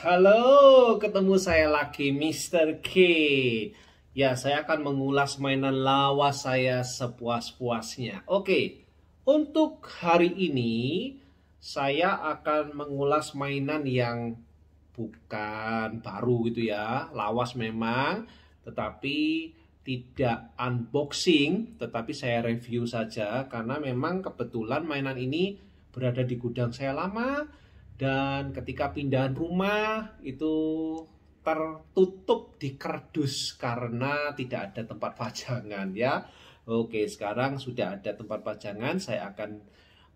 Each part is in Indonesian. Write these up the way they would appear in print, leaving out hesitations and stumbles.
Halo, ketemu saya lagi Mr. K. Ya, saya akan mengulas mainan lawas saya sepuas-puasnya. Oke, untuk hari ini saya akan mengulas mainan yang bukan baru gitu ya. Lawas memang, tetapi tidak unboxing, tetapi saya review saja karena memang kebetulan mainan ini berada di gudang saya lama. Dan ketika pindahan rumah itu tertutup di kardus karena tidak ada tempat pajangan ya. Oke, sekarang sudah ada tempat pajangan, saya akan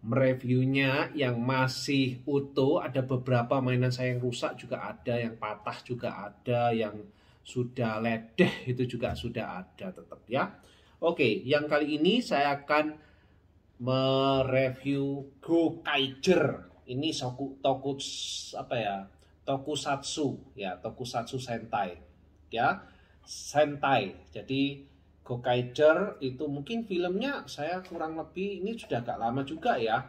mereviewnya yang masih utuh. Ada beberapa mainan saya yang rusak juga ada, yang patah juga ada, yang sudah ledeh itu juga sudah ada tetap ya. Oke, yang kali ini saya akan mereview Gokaiger. Ini tokusatsu ya, tokusatsu Sentai ya, Sentai. Jadi Gokaiger itu mungkin filmnya saya kurang lebih ini sudah agak lama juga ya.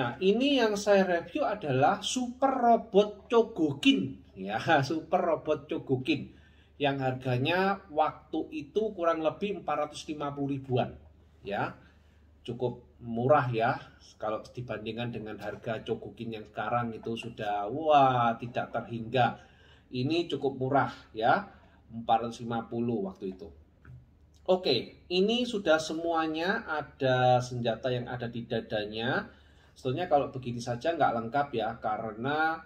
Nah, ini yang saya review adalah Super Robot Chogokin ya, Super Robot Chogokin yang harganya waktu itu kurang lebih 450 ribuan ya. Cukup murah ya kalau dibandingkan dengan harga Chogokin yang sekarang itu sudah tidak terhingga. Ini cukup murah ya, 450 waktu itu. Oke, ini sudah semuanya, ada senjata yang ada di dadanya. Sebetulnya kalau begini saja nggak lengkap ya, karena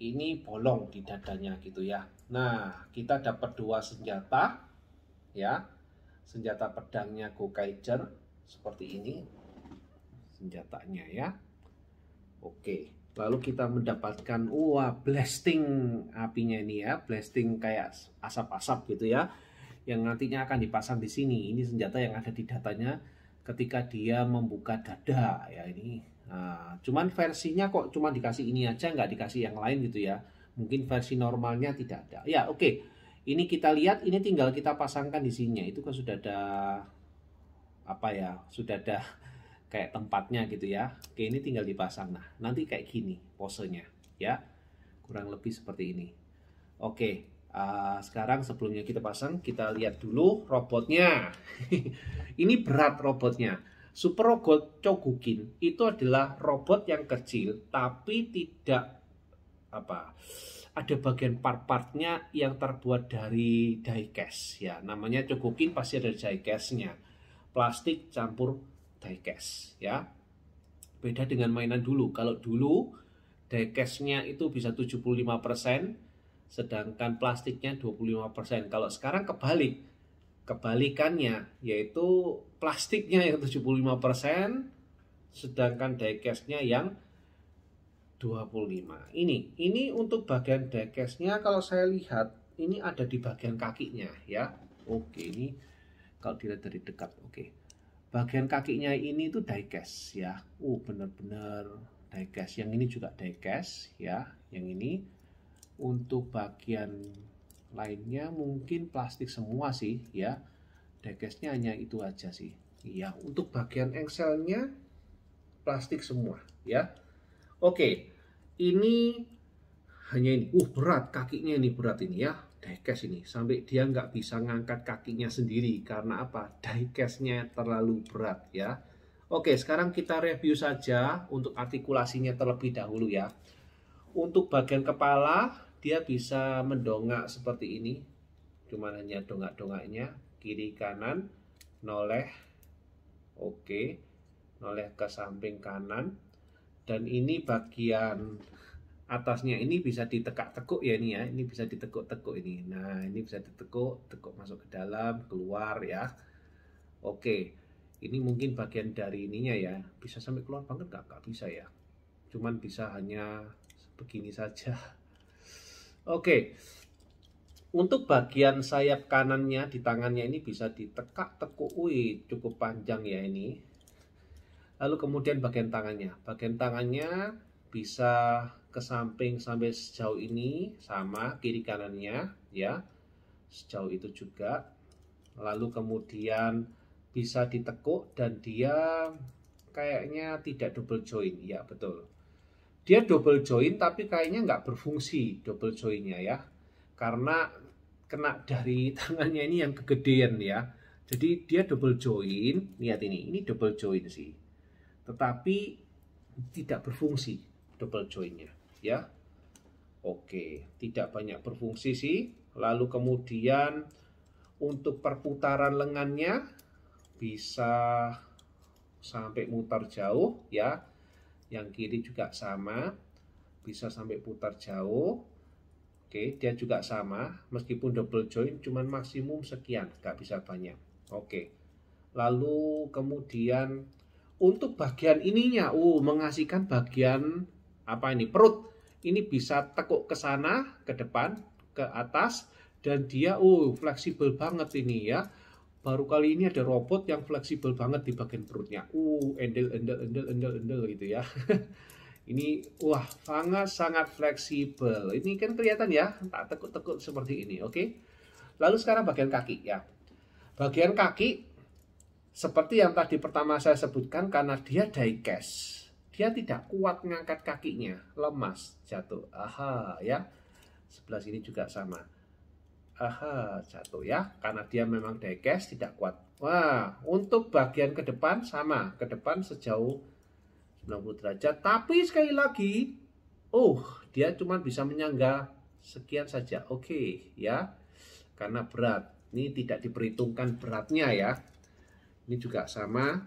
ini bolong di dadanya gitu ya. Nah, kita dapat dua senjata ya, senjata pedangnya Gokaiger seperti ini senjatanya ya. Oke, lalu kita mendapatkan blasting apinya ini ya, blasting kayak asap-asap gitu ya, yang nantinya akan dipasang di sini. Ini senjata yang ada di datanya ketika dia membuka dada ya ini. Nah, cuman versinya kok cuma dikasih ini aja, nggak dikasih yang lain gitu ya. Mungkin versi normalnya tidak ada. Ya oke, ini kita lihat, ini tinggal kita pasangkan di sini. Itu kan sudah ada sudah ada kayak tempatnya gitu ya. Oke, ini tinggal dipasang. Nah, nanti kayak gini posenya ya, kurang lebih seperti ini. Oke, sekarang sebelumnya kita pasang, kita lihat dulu robotnya. Ini berat robotnya. Super Robot Chogokin itu adalah robot yang kecil tapi tidak ada bagian part-partnya yang terbuat dari diecast ya. Namanya Chogokin pasti ada diecastnya, plastik campur diecast ya. Beda dengan mainan dulu. Kalau dulu diecastnya itu bisa 75%, sedangkan plastiknya 25%. Kalau sekarang kebalikannya, yaitu plastiknya yang 75%, sedangkan diecastnya yang 25. Ini untuk bagian diecastnya kalau saya lihat ini ada di bagian kakinya ya. Oke, ini kalau dilihat dari dekat. Oke, bagian kakinya ini tuh diecast ya. Benar-benar diecast. Yang ini juga diecast ya. Yang ini untuk bagian lainnya mungkin plastik semua sih ya. Diecastnya hanya itu aja sih. Ya, untuk bagian engselnya plastik semua ya. Oke, ini hanya ini. Berat kakinya, ini berat ini ya. Diecast ini sampai dia nggak bisa ngangkat kakinya sendiri karena apa? Diecastnya terlalu berat ya. Oke, sekarang kita review saja untuk artikulasinya terlebih dahulu ya. Untuk bagian kepala dia bisa mendongak seperti ini, cuman hanya dongak-dongaknya kiri kanan, noleh. Oke, noleh ke samping kanan. Dan ini bagian atasnya ini bisa ditekuk-tekuk ya, ini ya, ini bisa ditekuk-tekuk ini. Nah, ini bisa ditekuk masuk ke dalam, keluar ya. Oke, ini mungkin bagian dari ininya ya, bisa sampai keluar banget nggak bisa ya, cuman bisa hanya begini saja. Oke, untuk bagian sayap kanannya di tangannya ini bisa ditekuk-tekuk, cukup panjang ya ini. Lalu kemudian bagian tangannya bisa ke samping sampai sejauh ini, sama kiri kanannya ya, sejauh itu juga. Lalu kemudian bisa ditekuk dan dia kayaknya tidak double joint ya, betul. Dia double join tapi kayaknya nggak berfungsi double joinnya ya. Karena kena dari tangannya ini yang kegedean ya. Jadi dia double join, lihat ini double join sih. Tetapi tidak berfungsi double joinnya ya. Oke, tidak banyak berfungsi sih. Lalu kemudian untuk perputaran lengannya bisa sampai mutar jauh ya. Yang kiri juga sama, bisa sampai putar jauh. Oke, dia juga sama, meskipun double join, cuman maksimum sekian, nggak bisa banyak. Oke, lalu kemudian untuk bagian ininya, mengasihkan bagian apa ini, perut. Ini bisa tekuk ke sana, ke depan, ke atas, dan dia fleksibel banget ini ya. Baru kali ini ada robot yang fleksibel banget di bagian perutnya. Endel gitu ya. Ini wah sangat fleksibel. Ini kan kelihatan ya, tak tekuk-tekuk seperti ini, oke? Lalu sekarang bagian kaki ya. Bagian kaki seperti yang tadi pertama saya sebutkan, karena dia diecast. Dia tidak kuat ngangkat kakinya, lemas, jatuh. Aha ya. Sebelah sini juga sama. Aha, jatuh ya, karena dia memang diecast, tidak kuat. Wah, untuk bagian ke depan sama, ke depan sejauh 90 derajat, tapi sekali lagi, dia cuma bisa menyangga sekian saja. Oke, ya, karena berat. Ini tidak diperhitungkan beratnya ya. Ini juga sama,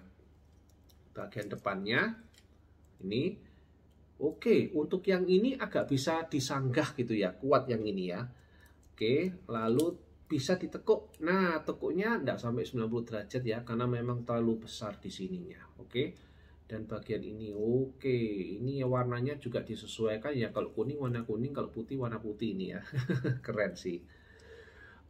bagian depannya, ini. Oke, untuk yang ini agak bisa disanggah gitu ya, kuat yang ini ya. Oke, lalu bisa ditekuk. Nah, tekuknya tidak sampai 90 derajat ya, karena memang terlalu besar di sininya. Oke, dan bagian ini, ini warnanya juga disesuaikan ya. Kalau kuning warna kuning, kalau putih warna putih ini ya. Keren sih.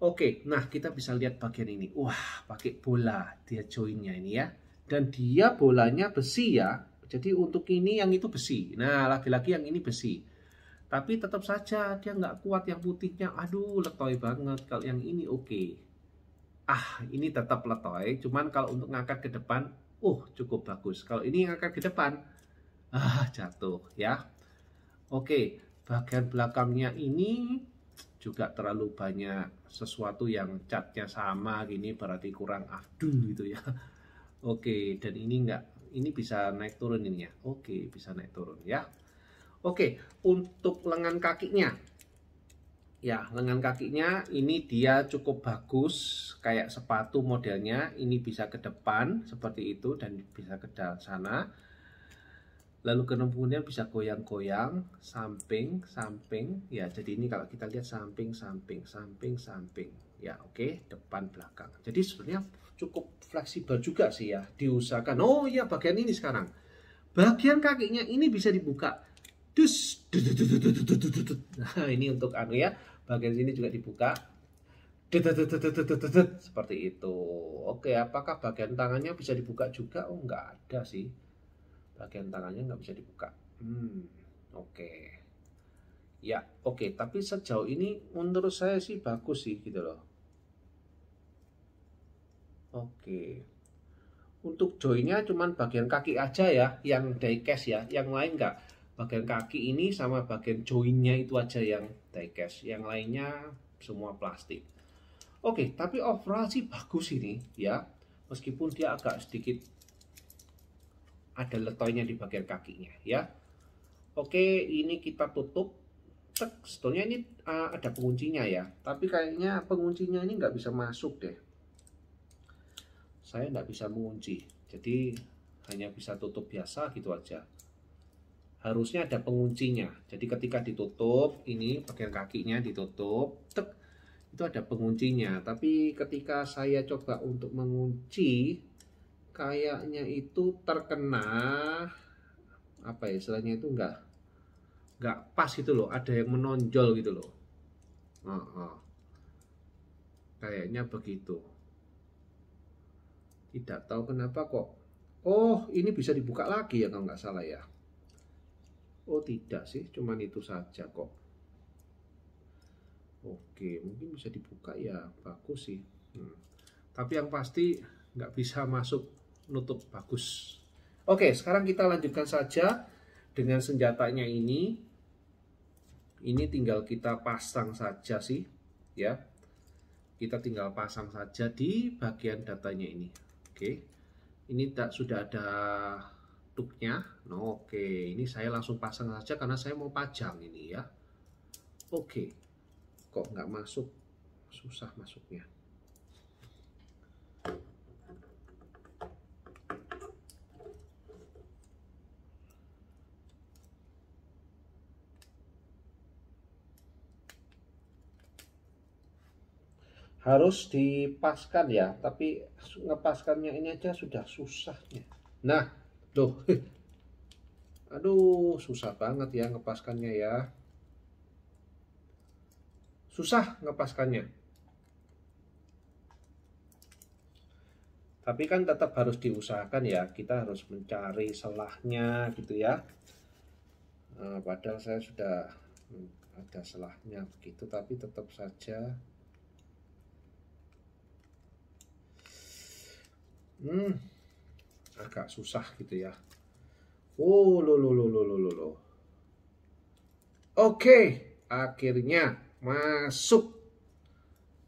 Oke, nah kita bisa lihat bagian ini. Wah, pakai bola dia joinnya ini ya. Dan dia bolanya besi ya. Jadi untuk ini yang itu besi. Nah, lagi-lagi yang ini besi. Tapi tetap saja dia nggak kuat yang putihnya. Aduh, letoy banget. Kalau yang ini oke. Ini tetap letoy. Cuman kalau untuk ngangkat ke depan, cukup bagus. Kalau ini ngangkat ke depan, jatuh ya. Oke, bagian belakangnya ini juga terlalu banyak sesuatu yang catnya sama gini, berarti kurang afdul gitu ya. Oke, dan ini enggak, ini bisa naik turun ini ya. Oke, bisa naik turun ya. Oke, untuk lengan kakinya. Ya, lengan kakinya ini dia cukup bagus, kayak sepatu modelnya. Ini bisa ke depan seperti itu dan bisa ke sana. Lalu kemudian bisa goyang-goyang, samping. Ya, jadi ini kalau kita lihat samping. Ya, oke, depan belakang. Jadi sebenarnya cukup fleksibel juga sih ya. Diusahakan. Oh ya, bagian ini sekarang. Bagian kakinya ini bisa dibuka. Nah, ini untuk ya, bagian sini juga dibuka. Seperti itu. Oke, apakah bagian tangannya bisa dibuka juga? Enggak ada sih. Bagian tangannya nggak bisa dibuka. Oke. Ya, oke. Tapi sejauh ini menurut saya sih bagus sih gitu loh. Oke. Untuk joinnya cuman bagian kaki aja ya, yang diecast ya. Yang lain nggak. Bagian kaki ini sama bagian joinnya itu aja yang diecast. Yang lainnya semua plastik. Oke, tapi overall sih bagus ini ya. Meskipun dia agak sedikit ada letoynya di bagian kakinya ya. Oke, ini kita tutup. Sebetulnya ini ada penguncinya ya. Tapi kayaknya penguncinya ini nggak bisa masuk deh. Saya nggak bisa mengunci. Jadi hanya bisa tutup biasa gitu aja. Harusnya ada penguncinya. Jadi ketika ditutup, ini bagian kakinya ditutup, itu ada penguncinya. Tapi ketika saya coba untuk mengunci, kayaknya itu terkena apa ya istilahnya, itu nggak pas gitu loh. Ada yang menonjol gitu loh. Kayaknya begitu. Tidak tahu kenapa kok. Ini bisa dibuka lagi ya kalau nggak salah ya. Tidak sih, cuman itu saja kok. Oke, mungkin bisa dibuka ya, bagus sih. Tapi yang pasti nggak bisa masuk nutup bagus. Oke, sekarang kita lanjutkan saja dengan senjatanya ini tinggal kita pasang saja sih, ya. Kita tinggal pasang saja di bagian datanya ini. Oke, ini sudah ada tuknya. Nah, oke, ini saya langsung pasang saja karena saya mau pajang ini ya. Oke, kok nggak masuk, susah masuknya. Harus dipaskan ya, tapi ngepaskannya ini aja sudah susahnya. Nah, tuh, aduh, susah banget ya ngepaskannya ya. Susah ngepaskannya. Tapi kan tetap harus diusahakan ya, kita harus mencari selahnya gitu ya. Nah, padahal saya sudah ada selahnya begitu, tapi tetap saja agak susah gitu ya. Oh, lo. Oke, akhirnya masuk.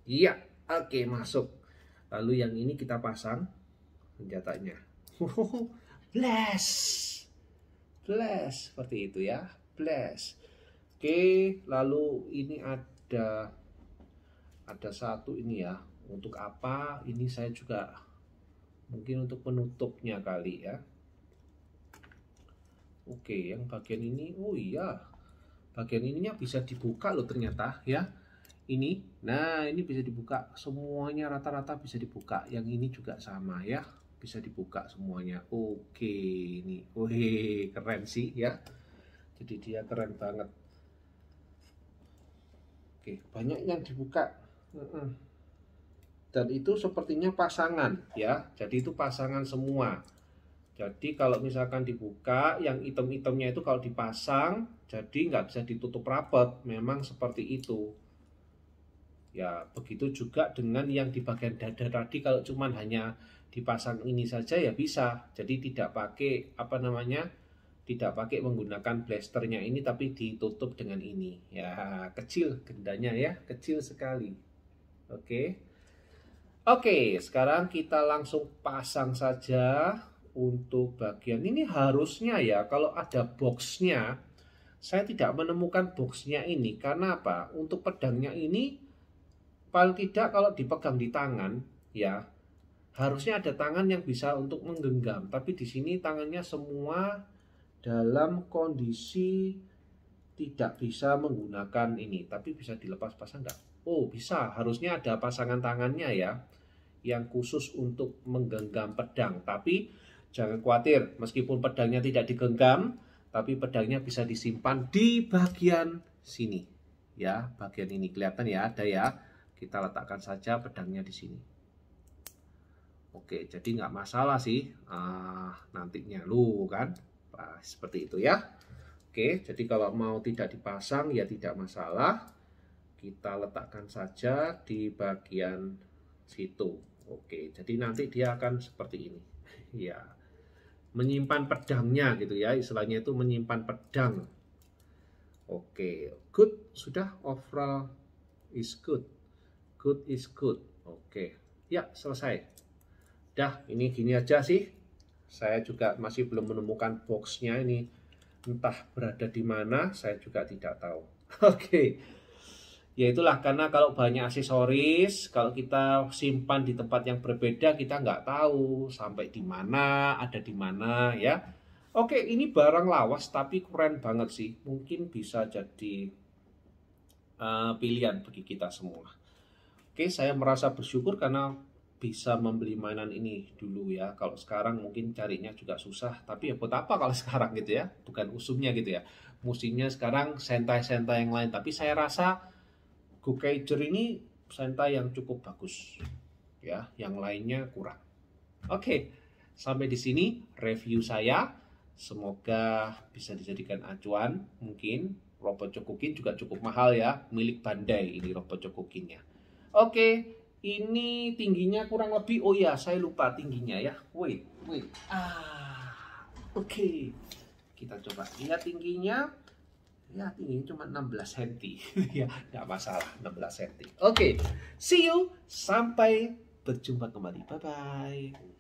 Iya, oke, masuk. Lalu yang ini kita pasang senjatanya. Blast. Blast seperti itu ya. Blast. Oke, lalu ini ada satu ini ya. Untuk apa? Ini saya juga mungkin untuk penutupnya kali ya. Oke, yang bagian ini, oh iya, bagian ininya bisa dibuka loh ternyata ya. Ini, nah ini bisa dibuka semuanya, rata-rata bisa dibuka. Yang ini juga sama ya, bisa dibuka semuanya. Oke, ini, wih, keren sih ya. Jadi dia keren banget. Oke, banyak yang dibuka. Dan itu sepertinya pasangan ya, jadi itu pasangan semua. Jadi kalau misalkan dibuka, yang item-itemnya itu kalau dipasang, jadi nggak bisa ditutup rapat, memang seperti itu. Ya, begitu juga dengan yang di bagian dada tadi, kalau cuman hanya dipasang ini saja ya bisa. Jadi tidak pakai tidak pakai menggunakan blasternya ini, tapi ditutup dengan ini. Ya, kecil gendanya ya, kecil sekali. Oke. Oke, sekarang kita langsung pasang saja untuk bagian ini. Harusnya ya, kalau ada boxnya, saya tidak menemukan boxnya ini. Karena apa? Untuk pedangnya ini, paling tidak kalau dipegang di tangan, ya, harusnya ada tangan yang bisa untuk menggenggam. Tapi di sini tangannya semua dalam kondisi tidak bisa menggunakan ini. Tapi bisa dilepas pasang nggak? Oh, bisa. Harusnya ada pasangan tangannya ya, yang khusus untuk menggenggam pedang. Tapi jangan khawatir, meskipun pedangnya tidak digenggam, tapi pedangnya bisa disimpan di bagian sini. Ya, bagian ini kelihatan ya, ada ya. Kita letakkan saja pedangnya di sini. Oke, jadi nggak masalah sih nantinya lu kan. Nah, seperti itu ya. Oke, jadi kalau mau tidak dipasang ya tidak masalah. Kita letakkan saja di bagian situ. Oke, jadi nanti dia akan seperti ini. Ya, menyimpan pedangnya gitu ya, istilahnya itu menyimpan pedang. Oke, good, sudah, overall is good. Good is good. Oke, ya selesai. Dah, ini gini aja sih. Saya juga masih belum menemukan boxnya ini. Entah berada di mana, saya juga tidak tahu. Oke. Ya itulah, karena kalau banyak aksesoris, kalau kita simpan di tempat yang berbeda, kita nggak tahu sampai di mana, ada di mana ya. Oke, ini barang lawas tapi keren banget sih. Mungkin bisa jadi pilihan bagi kita semua. Oke, saya merasa bersyukur karena bisa membeli mainan ini dulu ya. Kalau sekarang mungkin carinya juga susah, tapi ya buat apa kalau sekarang gitu ya. Bukan usumnya gitu ya. Musimnya sekarang sentai-sentai yang lain, tapi saya rasa Gokaiger ini sentai yang cukup bagus ya, yang lainnya kurang. Oke, sampai di sini review saya. Semoga bisa dijadikan acuan. Mungkin robot Chokukin juga cukup mahal ya, milik Bandai ini robot Chokukinnya. Oke, ini tingginya kurang lebih, oh ya saya lupa tingginya ya. Wait. Oke. kita coba lihat tingginya. Ya, tingginya cuma 16 cm. Ya, nggak masalah, 16 cm. Oke, see you. Sampai berjumpa kembali. Bye-bye.